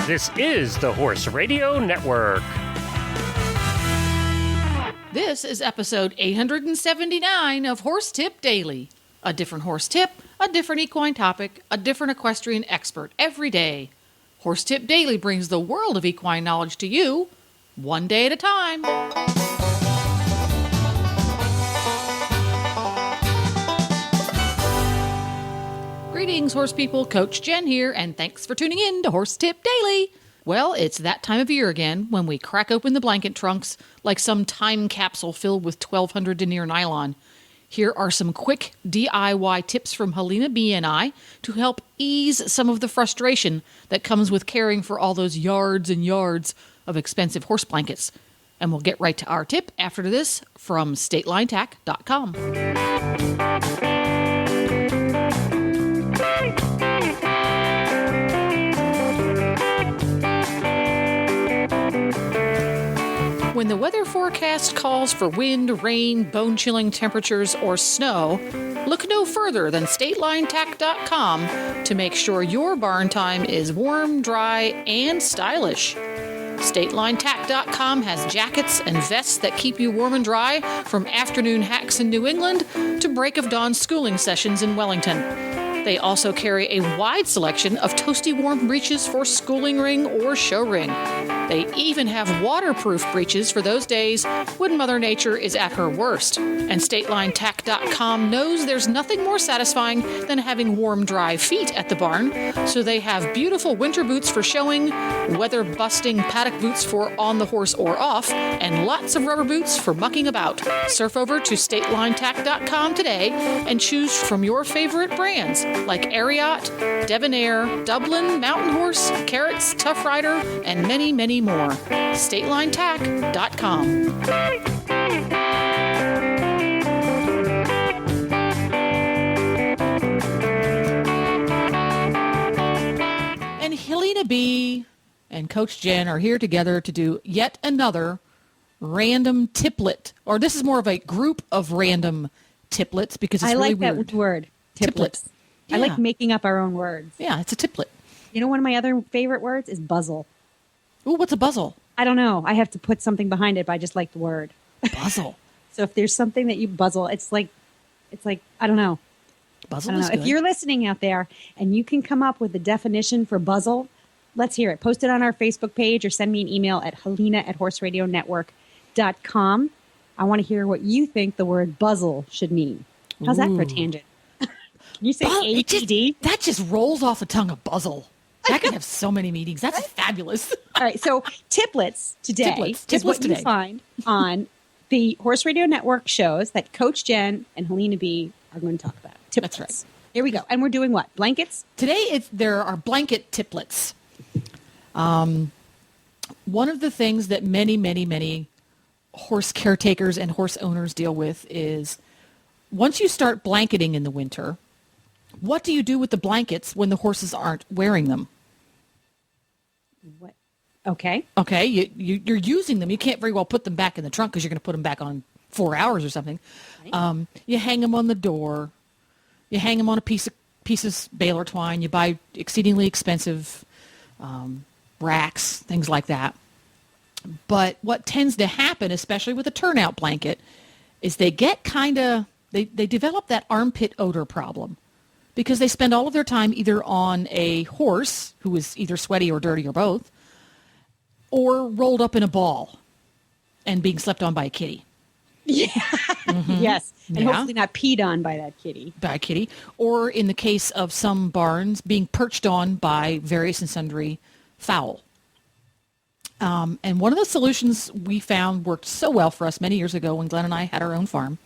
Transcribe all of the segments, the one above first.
This is the Horse Radio Network. This is episode 879 of Horse Tip Daily. A different horse tip, a different equine topic, a different equestrian expert every day. Horse Tip Daily brings the world of equine knowledge to you, one day at a time. Greetings, horse people. Coach Jen here, and thanks for tuning in to Horse Tip Daily. Well, it's that time of year again when we crack open the blanket trunks like some time capsule filled with 1200 denier nylon. Here are some quick DIY tips from Helena B and I to help ease some of the frustration that comes with caring for all those yards and yards of expensive horse blankets. And we'll get right to our tip after this from statelinetack.com. When the weather forecast calls for wind, rain, bone-chilling temperatures, or snow, look no further than statelinetack.com to make sure your barn time is warm, dry, and stylish. Statelinetack.com has jackets and vests that keep you warm and dry from afternoon hacks in New England to break of dawn schooling sessions in Wellington. They also carry a wide selection of toasty warm breeches for schooling ring or show ring. They even have waterproof breeches for those days when Mother Nature is at her worst. And StatelineTack.com knows there's nothing more satisfying than having warm, dry feet at the barn, so they have beautiful winter boots for showing, weather-busting paddock boots for on the horse or off, and lots of rubber boots for mucking about. Surf over to StatelineTack.com today and choose from your favorite brands like Ariat, Debonair, Dublin, Mountain Horse, Carrots, Tough Rider, and many, many more. StatelineTack.com. And Helena B and Coach Jen are here together to do yet another random tiplet. Or this is more of a group of random tiplets because it's really weird. I like that word, tiplets. Yeah. I like making up our own words. Yeah, it's a tiplet. You know, one of my other favorite words is buzzle. Ooh, what's a buzzle? I don't know. I have to put something behind it, but I just like the word. Buzzle. So if there's something that you buzzle, it's like, I don't know. Buzzle is good. If you're listening out there and you can come up with a definition for buzzle, let's hear it. Post it on our Facebook page or send me an email at helena@horseradionetwork.com. I want to hear what you think the word buzzle should mean. How's that for a tangent? Can you say ATD? That just rolls off the tongue of buzzle. That can have so many meanings. That's fabulous. All right, so tiplets today is what you find on the Horse Radio Network shows that Coach Jen and Helena B are going to talk about. Tiplets. That's right. Here we go. And we're doing what? Blankets? Today there are blanket tiplets. One of the things that many, many, many horse caretakers and horse owners deal with is once you start blanketing in the winter, what do you do with the blankets when the horses aren't wearing them? What? Okay. Okay, you're using them. You can't very well put them back in the trunk because you're going to put them back on 4 hours or something. Right. You hang them on the door. You hang them on a piece of baler twine. You buy exceedingly expensive racks, things like that. But what tends to happen, especially with a turnout blanket, is they get they develop that armpit odor problem. Because they spend all of their time either on a horse, who is either sweaty or dirty or both, or rolled up in a ball and being slept on by a kitty. Yeah. Mm-hmm. Yes. And hopefully not peed on by that kitty. By a kitty. Or in the case of some barns, being perched on by various and sundry fowl. And one of the solutions we found worked so well for us many years ago when Glenn and I had our own farm,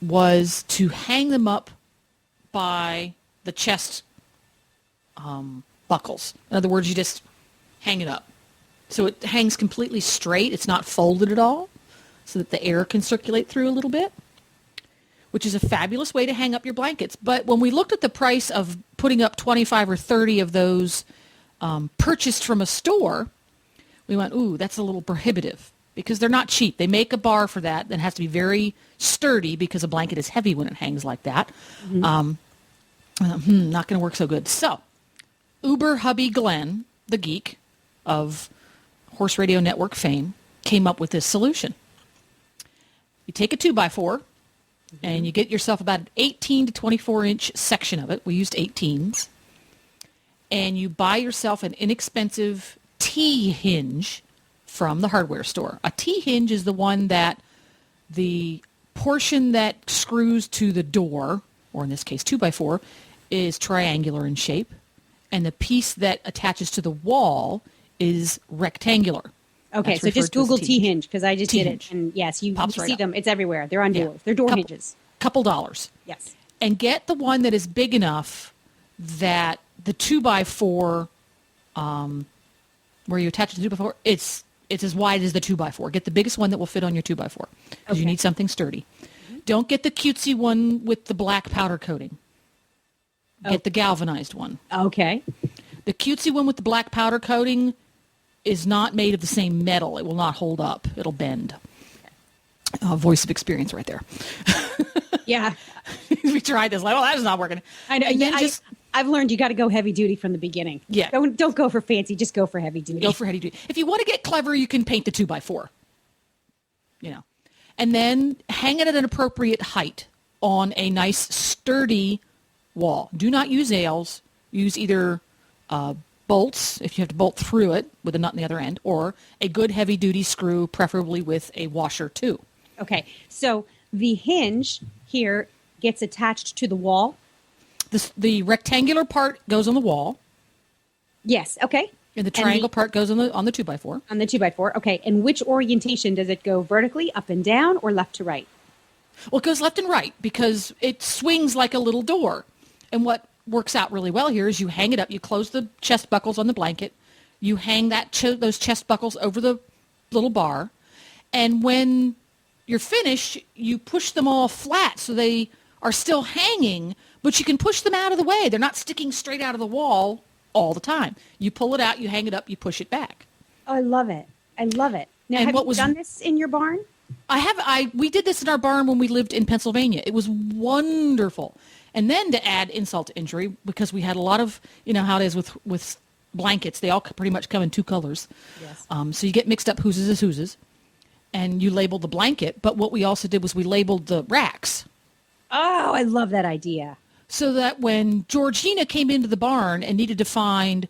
was to hang them up by the chest buckles. In other words, you just hang it up. So it hangs completely straight. It's not folded at all, so that the air can circulate through a little bit, which is a fabulous way to hang up your blankets. But when we looked at the price of putting up 25 or 30 of those purchased from a store, we went, ooh, that's a little prohibitive. Because they're not cheap. They make a bar for that has to be very sturdy because a blanket is heavy when it hangs like that. Mm-hmm. Not going to work so good. So Uber hubby Glenn, the geek of Horse Radio Network fame, came up with this solution. You take a 2x4 and you get yourself about an 18 to 24 inch section of it. We used 18s. And you buy yourself an inexpensive T-hinge from the hardware store. A T-hinge is the one that the portion that screws to the door, or in this case 2x4, is triangular in shape. And the piece that attaches to the wall is rectangular. Okay, That's so just Google T-hinge because I just did it. And yes, you Pops see right up. them. It's everywhere. They're on doors. They're door hinges. Couple dollars. Yes. And get the one that is big enough that the 2x4, where you attach the 2x4, it's as wide as the 2x4. Get the biggest one that will fit on your 2x4 because you need something sturdy. Mm-hmm. Don't get the cutesy one with the black powder coating. Get the galvanized one. Okay. The cutesy one with the black powder coating is not made of the same metal. It will not hold up. It'll bend. Voice of experience right there. Yeah. We tried this. Like, well, that's not working. I know. And then I've learned you got to go heavy duty from the beginning. Yeah. Don't go for fancy. Just go for heavy duty. Go for heavy duty. If you want to get clever, you can paint the 2x4. And then hang it at an appropriate height on a nice sturdy wall. Do not use nails. Use either bolts, if you have to bolt through it with a nut in the other end, or a good heavy-duty screw, preferably with a washer, too. Okay. So the hinge here gets attached to the wall. The rectangular part goes on the wall. Yes. Okay. And the triangle part goes on the 2x4. On the 2x4. Okay. And which orientation does it go? Vertically, up and down, or left to right? Well, it goes left and right because it swings like a little door. And what works out really well here is you hang it up, you close the chest buckles on the blanket, you hang those chest buckles over the little bar, and when you're finished, you push them all flat so they are still hanging, but you can push them out of the way. They're not sticking straight out of the wall all the time. You pull it out, you hang it up, you push it back. Oh, I love it. I love it. Now, have you done this in your barn? We did this in our barn when we lived in Pennsylvania. It was wonderful. And then to add insult to injury, because we had a lot of, how it is with blankets, they all pretty much come in two colors. Yes. So you get mixed up whoses as whoses, and you label the blanket. But what we also did was we labeled the racks. Oh, I love that idea. So that when Georgina came into the barn and needed to find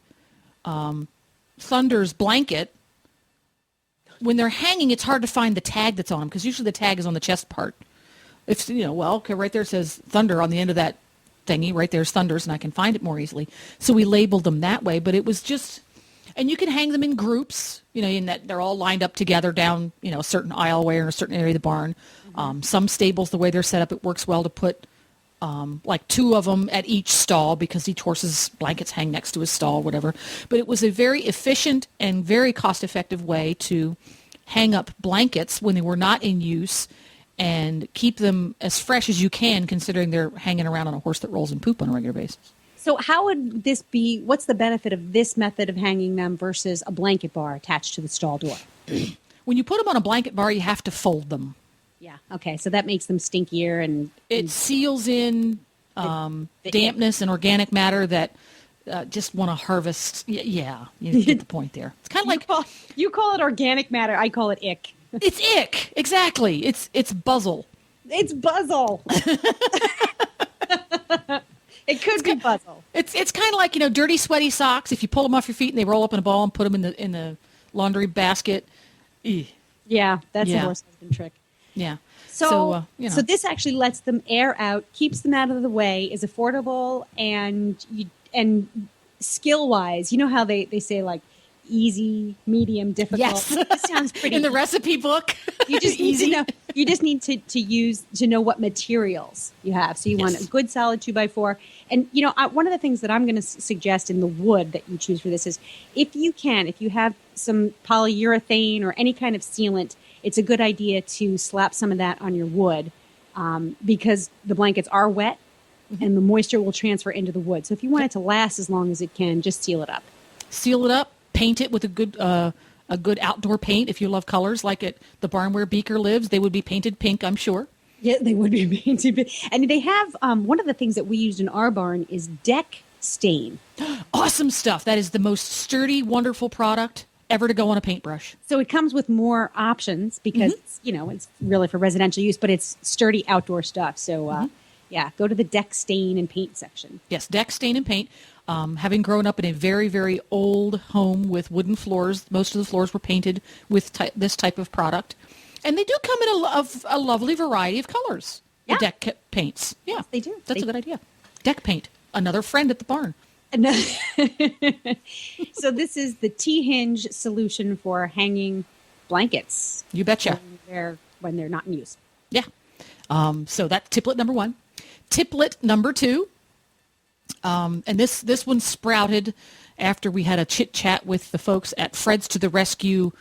Thunder's blanket, when they're hanging, it's hard to find the tag that's on them, because usually the tag is on the chest part. If, okay, right there it says Thunder on the end of that thingy. Right there's Thunder's, and I can find it more easily. So we labeled them that way, but it was just, and you can hang them in groups, in that they're all lined up together down, a certain aisleway or in a certain area of the barn. Mm-hmm. Some stables, the way they're set up, it works well to put like two of them at each stall because each horse's blankets hang next to his stall, whatever. But it was a very efficient and very cost-effective way to hang up blankets when they were not in use and keep them as fresh as you can, considering they're hanging around on a horse that rolls and poop on a regular basis. So how would this be, what's the benefit of this method of hanging them versus a blanket bar attached to the stall door? When you put them on a blanket bar, you have to fold them. Yeah, okay, so that makes them stinkier and... It seals in dampness and organic matter that just want to harvest. Yeah, you get the point there. It's kind of like... You call it organic matter, I call it ick. It's ick, exactly. It's Buzzle. It's Buzzle. It could be Buzzle. It's kind of like, dirty, sweaty socks. If you pull them off your feet and they roll up in a ball and put them in the laundry basket. Yeah, that's a horse husband trick. Yeah. So this actually lets them air out, keeps them out of the way, is affordable, and skill-wise, you know how they say, like, easy, medium, difficult. Yes. This sounds pretty in the recipe book. You just need to know. You just need to know what materials you have. So you want a good solid 2x4. And one of the things that I'm going to suggest in the wood that you choose for this is, if you have some polyurethane or any kind of sealant, it's a good idea to slap some of that on your wood because the blankets are wet and the moisture will transfer into the wood. So if you want it to last as long as it can, just seal it up. Seal it up. Paint it with a good outdoor paint. If you love colors, like at the barn where Beaker lives, they would be painted pink, I'm sure. Yeah, they would be painted pink. And they have one of the things that we used in our barn is deck stain. Awesome stuff. That is the most sturdy, wonderful product ever to go on a paintbrush. So it comes with more options because, it's really for residential use, but it's sturdy outdoor stuff. So, go to the deck stain and paint section. Yes, deck stain and paint. Having grown up in a very, very old home with wooden floors, most of the floors were painted with this type of product. And they do come in a lovely variety of colors, the deck paints. Yeah, yes, they do. That's a good idea. Deck paint, another friend at the barn. So this is the T-hinge solution for hanging blankets. You betcha. When they're not in use. Yeah. So that's Tipplet number 1. Tipplet number 2. And this one sprouted after we had a chit chat with the folks at Fred's to the Rescue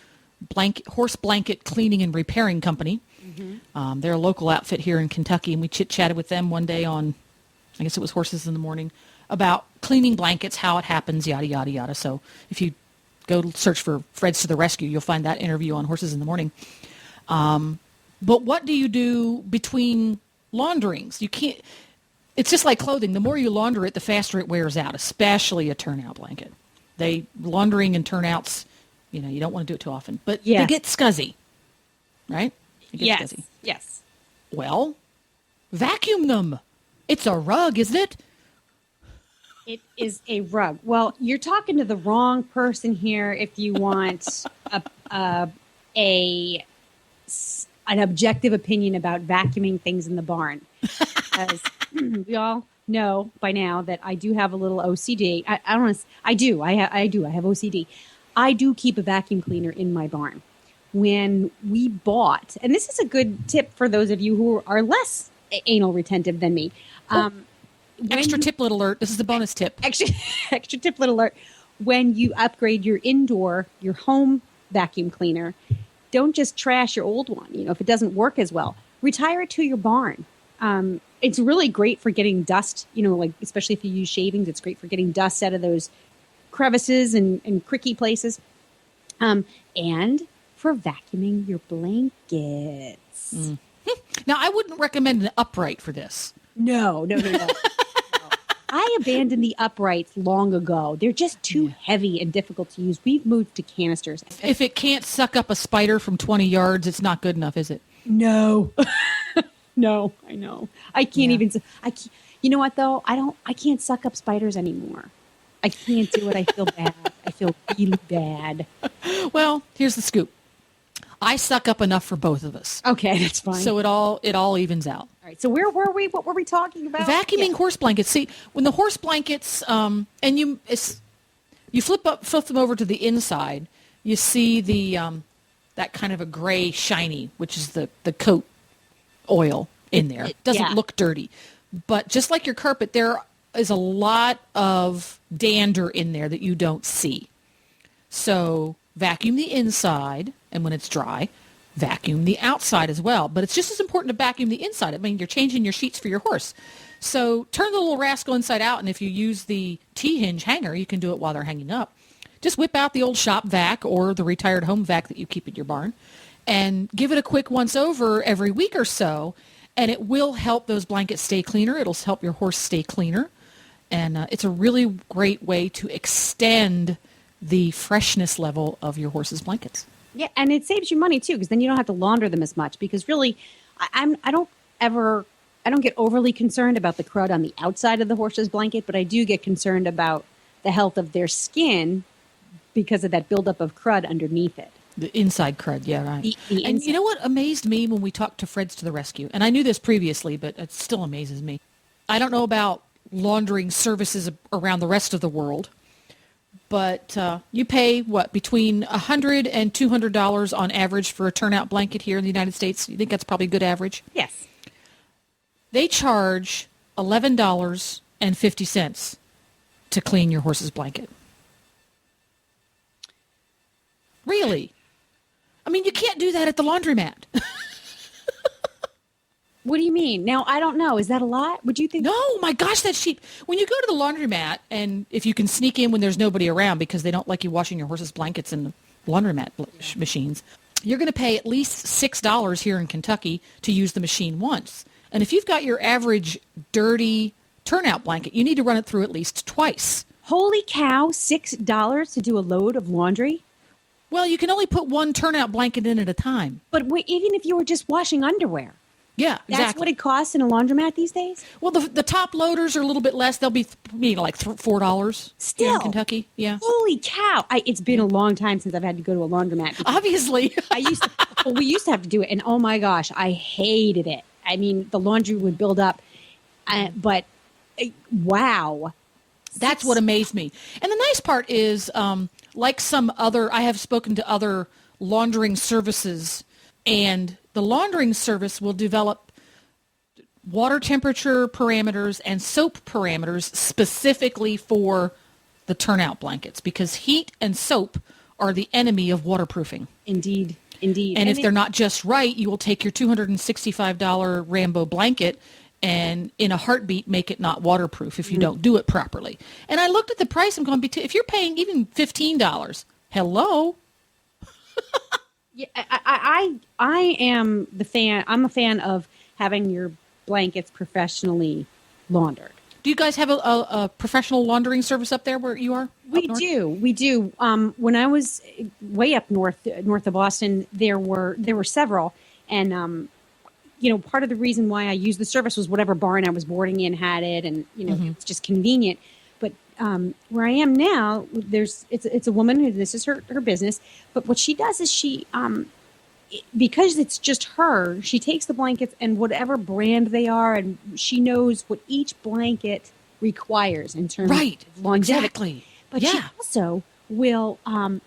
horse blanket cleaning and repairing company. Mm-hmm. They're a local outfit here in Kentucky, and we chit chatted with them one day on, I guess it was Horses in the Morning, about cleaning blankets, how it happens, yada, yada, yada. So if you go search for Fred's to the Rescue, you'll find that interview on Horses in the Morning. But what do you do between launderings? You can't, it's just like clothing. The more you launder it, the faster it wears out, especially a turnout blanket. Laundering and turnouts, you don't want to do it too often, but they get scuzzy, right? Scuzzy. Yes. Well, vacuum them. It's a rug, isn't it? It is a rug. Well, you're talking to the wrong person here if you want an objective opinion about vacuuming things in the barn. As we all know by now that I do have a little OCD. I do have OCD. I do keep a vacuum cleaner in my barn. When we bought, and this is a good tip for those of you who are less anal retentive than me. Extra tiplet alert. This is the bonus tip. Extra tiplet alert. When you upgrade your home vacuum cleaner, don't just trash your old one. If it doesn't work as well, retire it to your barn. It's really great for getting dust, especially if you use shavings, it's great for getting dust out of those crevices and cricky places. And for vacuuming your blankets. Mm. Now, I wouldn't recommend an upright for this. No. I abandoned the uprights long ago. They're just too heavy and difficult to use. We've moved to canisters. If it can't suck up a spider from 20 yards, it's not good enough, is it? No. No, I know. I can't even. You know what, though? I can't suck up spiders anymore. I can't do it. I feel bad. I feel really bad. Well, here's the scoop. I suck up enough for both of us. Okay, that's fine. So it all evens out. All right. So where were we? What were we talking about? Vacuuming horse blankets. See, when the horse blankets, and you flip them over to the inside, you see the that kind of a gray shiny, which is the coat oil in there. It doesn't look dirty, but just like your carpet, there is a lot of dander in there that you don't see. So vacuum the inside, and when it's dry, vacuum the outside as well. But it's just as important to vacuum the inside. I mean, you're changing your sheets for your horse. So turn the little rascal inside out, and if you use the T-hinge hanger, you can do it while they're hanging up. Just whip out the old shop vac or the retired home vac that you keep in your barn and give it a quick once over every week or so, and it will help those blankets stay cleaner. It'll help your horse stay cleaner. And it's a really great way to extend the freshness level of your horse's blankets. Yeah, and it saves you money too, because then you don't have to launder them as much. Because really, I don't get overly concerned about the crud on the outside of the horse's blanket, but I do get concerned about the health of their skin because of that buildup of crud underneath it. The inside crud, yeah, right. The and you know what amazed me when we talked to Fred's to the Rescue? And I knew this previously, but it still amazes me. I don't know about laundering services around the rest of the world, but you pay, between $100 and $200 on average for a turnout blanket here in the United States. You think that's probably a good average? Yes. They charge $11.50 to clean your horse's blanket. Really? I mean, you can't do that at the laundromat. What do you mean? Now, I don't know. Is that a lot? Would you think? No, my gosh, that's cheap. When you go to the laundromat, and if you can sneak in when there's nobody around because they don't like you washing your horse's blankets in the laundromat machines, you're going to pay at least $6 here in Kentucky to use the machine once. And if you've got your average dirty turnout blanket, you need to run it through at least twice. Holy cow, $6 to do a load of laundry? Well, you can only put one turnout blanket in at a time. But wait, even if you were just washing underwear. Yeah, That's exactly. what it costs in a laundromat these days? Well, the top loaders are a little bit less. They'll be like $4 Still. here in Kentucky. Yeah. Holy cow. It's been a long time since I've had to go to a laundromat. Obviously. We used to have to do it, and oh my gosh, I hated it. I mean, the laundry would build up, but wow. That's what amazed me. And the nice part is, like I have spoken to other laundering services, and the laundering service will develop water temperature parameters and soap parameters specifically for the turnout blankets, because heat and soap are the enemy of waterproofing. Indeed. And if they're not just right, you will take your $265 Rambo blanket and in a heartbeat make it not waterproof if you don't do it properly. And I looked at the price and going, if you're paying even $15, hello? Yeah, I am the fan. I'm a fan of having your blankets professionally laundered. Do you guys have a professional laundering service up there where you are? We do. When I was way up north of Boston, there were several, and part of the reason why I used the service was whatever barn I was boarding in had it, and it's just convenient. But where I am now, it's a woman who this is her business. But what she does is she because it's just her, she takes the blankets and whatever brand they are, and she knows what each blanket requires in terms of longevity. Exactly. But she also will,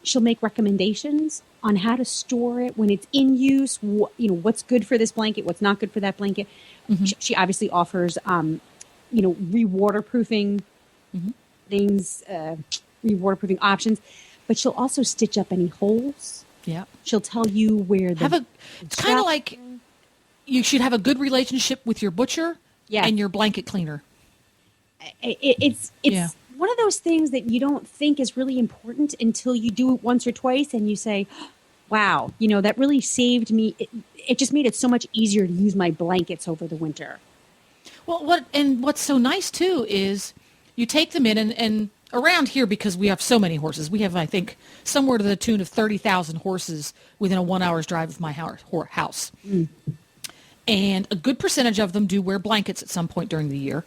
she'll make recommendations on how to store it when it's in use, what's good for this blanket, what's not good for that blanket. Mm-hmm. She obviously offers, re-waterproofing things, re-waterproofing options, but she'll also stitch up any holes. Yeah. She'll tell you where it's kind of like you should have a good relationship with your butcher and your blanket cleaner. It's one of those things that you don't think is really important until you do it once or twice and you say, wow, that really saved me. It just made it so much easier to use my blankets over the winter. Well, what's so nice too is you take them in and around here, because we have so many horses, we have, I think, somewhere to the tune of 30,000 horses within a 1 hour's drive of my house. Mm. And a good percentage of them do wear blankets at some point during the year.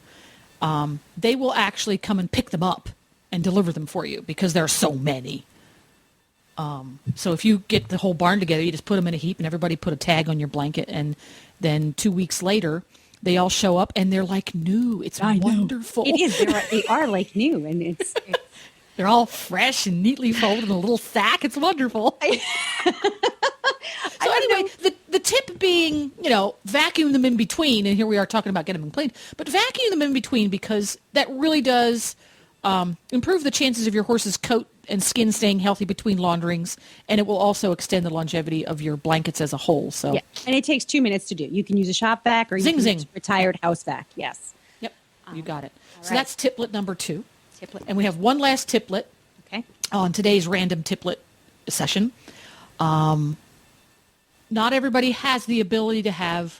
They will actually come and pick them up and deliver them for you because there are so many. So if you get the whole barn together, you just put them in a heap and everybody put a tag on your blanket. And then 2 weeks later, they all show up and they're like new. It's wonderful. It is. They are like new. And it's they're all fresh and neatly folded in a little sack. It's wonderful. So anyway, the tip being, vacuum them in between. And here we are talking about getting them cleaned. But vacuum them in between because that really does improve the chances of your horse's coat and skin staying healthy between launderings. And it will also extend the longevity of your blankets as a whole. So and it takes 2 minutes to do. You can use a shop vac or you can use a retired house vac. Yes. Yep. You got it. So that's tiplet number 2. And we have one last tiplet on today's random tiplet session. Not everybody has the ability to have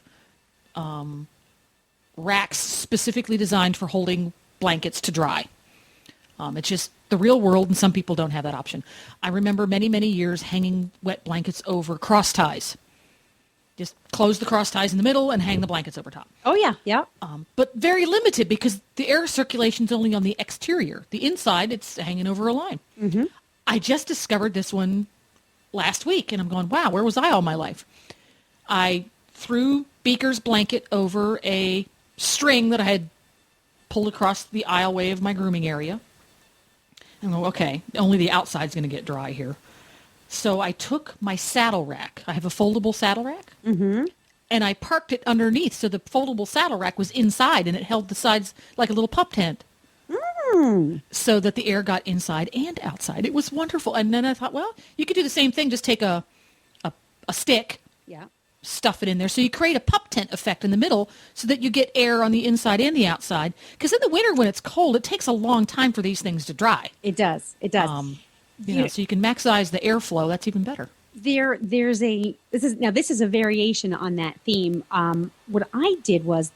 racks specifically designed for holding blankets to dry. It's just the real world, and some people don't have that option. I remember many, many years hanging wet blankets over cross ties. Just close the cross ties in the middle and hang the blankets over top. Oh, yeah, yeah. But very limited because the air circulation is only on the exterior. The inside, it's hanging over a line. Mm-hmm. I just discovered this one last week, and I'm going, wow, where was I all my life? I threw Beaker's blanket over a string that I had pulled across the aisleway of my grooming area. And I go, okay, only the outside's going to get dry here. So I took my saddle rack. I have a foldable saddle rack. Mm-hmm. And I parked it underneath so the foldable saddle rack was inside and it held the sides like a little pup tent. So that the air got inside and outside. It was wonderful. And then I thought, well, you could do the same thing. Just take a stick, stuff it in there. So you create a pup tent effect in the middle so that you get air on the inside and the outside. Because in the winter when it's cold, it takes a long time for these things to dry. It does. It does. So you can maximize the airflow. That's even better. This is a variation on that theme. What I did was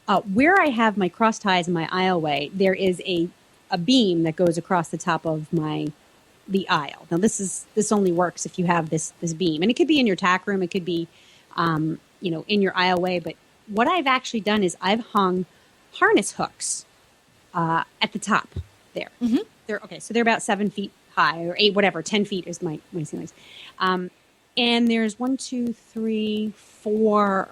Where I have my cross ties and my aisleway, there is a beam that goes across the top of the aisle. Now this only works if you have this beam, and it could be in your tack room, it could be in your aisleway. But what I've actually done is I've hung harness hooks at the top there. Mm-hmm. They're about 7 feet high, or 8, whatever. 10 feet is my ceilings. And there's 1, 2, 3, 4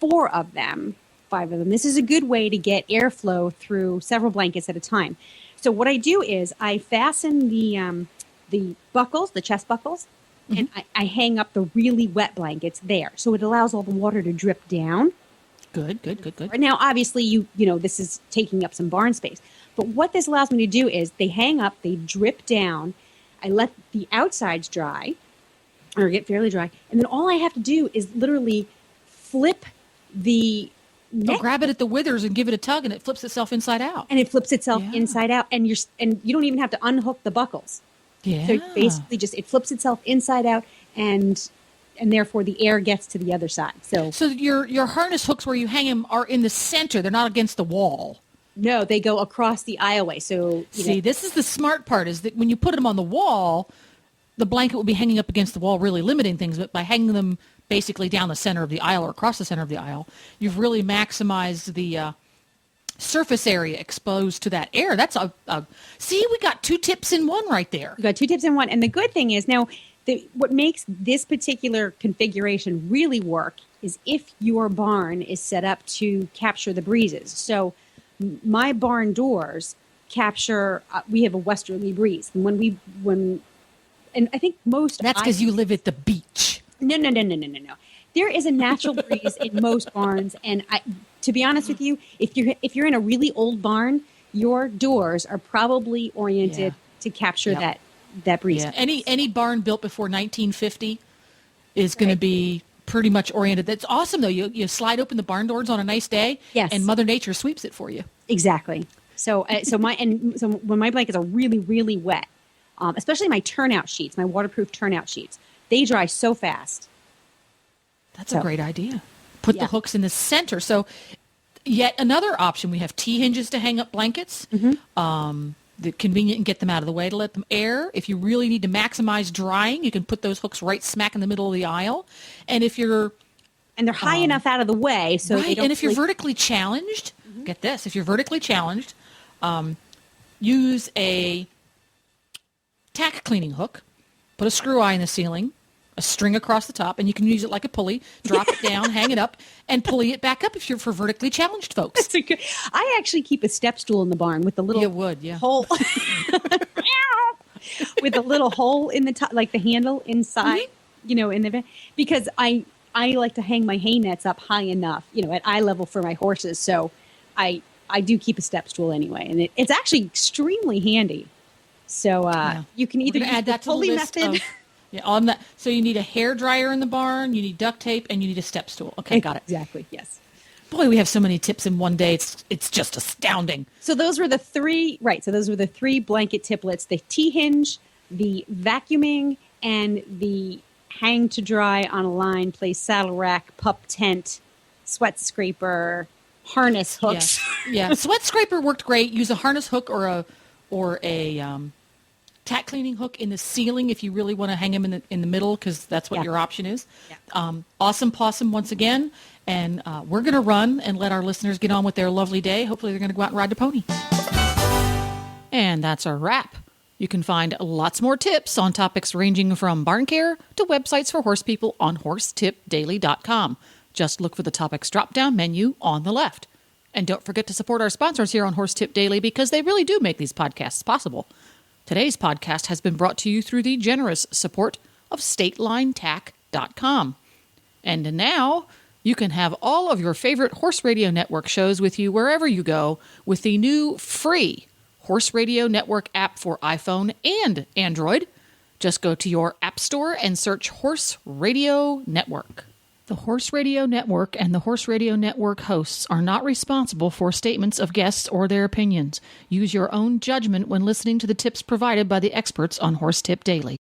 of them. 5 of them. This is a good way to get airflow through several blankets at a time. So what I do is I fasten the buckles, the chest buckles, mm-hmm. and I hang up the really wet blankets there. So it allows all the water to drip down. Good. Now, obviously, you know this is taking up some barn space. But what this allows me to do is they hang up, they drip down. I let the outsides dry, or get fairly dry, and then all I have to do is literally flip the grab it at the withers and give it a tug, and it flips itself inside out. And it flips itself inside out, and you don't even have to unhook the buckles. Yeah. So basically, it flips itself inside out, and therefore the air gets to the other side. So your harness hooks where you hang them are in the center; they're not against the wall. No, they go across the aisleway. So this is the smart part: is that when you put them on the wall, the blanket will be hanging up against the wall, really limiting things. But by hanging them basically down the center of the aisle or across the center of the aisle, you've really maximized the surface area exposed to that air. That's see, we got 2 tips in one right there. We got 2 tips in one. And the good thing is now, what makes this particular configuration really work is if your barn is set up to capture the breezes. So my barn doors capture, we have a westerly breeze. And and I think most... That's because you live at the beach. No. There is a natural breeze in most barns, and to be honest with you, if you're in a really old barn, your doors are probably oriented to capture that breeze. Yeah. Any barn built before 1950 is going to be pretty much oriented. That's awesome, though. You slide open the barn doors on a nice day, and Mother Nature sweeps it for you. Exactly. So when my blankets are really, really wet, especially my turnout sheets, my waterproof turnout sheets, they dry so fast. That's a great idea. Put the hooks in the center. So yet another option, we have T-hinges to hang up blankets. Mm-hmm. They're convenient and get them out of the way to let them air. If you really need to maximize drying, you can put those hooks right smack in the middle of the aisle. And if you're... And they're high enough out of the way so they don't... And if you're vertically challenged, get this, if you're vertically challenged, use a tack cleaning hook, put a screw eye in the ceiling, a string across the top, and you can use it like a pulley, drop it down, hang it up, and pulley it back up if you're for vertically challenged folks. That's good. I actually keep a step stool in the barn with the little hole. With a little hole in the top, like the handle inside, in the because I like to hang my hay nets up high enough, at eye level for my horses. So I do keep a step stool anyway, and it's actually extremely handy. So you can either use add that to the pulley list method. On that. So you need a hair dryer in the barn, you need duct tape, and you need a step stool. Okay, got it. Exactly. Yes. Boy, we have so many tips in one day. It's just astounding. So those were the 3, right? So those were the 3 blanket Tipplettes: the T-hinge, the vacuuming, and the hang to dry on a line, place saddle rack, pup tent, sweat scraper, harness hooks. Yeah. Sweat scraper worked great. Use a harness hook or a tack cleaning hook in the ceiling if you really want to hang them in the middle, because that's what your option is. Yeah. Awesome possum once again, and we're going to run and let our listeners get on with their lovely day. Hopefully they're going to go out and ride the pony. And that's a wrap. You can find lots more tips on topics ranging from barn care to websites for horse people on horsetipdaily.com. Just look for the topics drop-down menu on the left. And don't forget to support our sponsors here on Horse Tip Daily, because they really do make these podcasts possible. Today's podcast has been brought to you through the generous support of StatelineTack.com. And now you can have all of your favorite Horse Radio Network shows with you wherever you go with the new free Horse Radio Network app for iPhone and Android. Just go to your app store and search Horse Radio Network. The Horse Radio Network and the Horse Radio Network hosts are not responsible for statements of guests or their opinions. Use your own judgment when listening to the tips provided by the experts on Horse Tip Daily.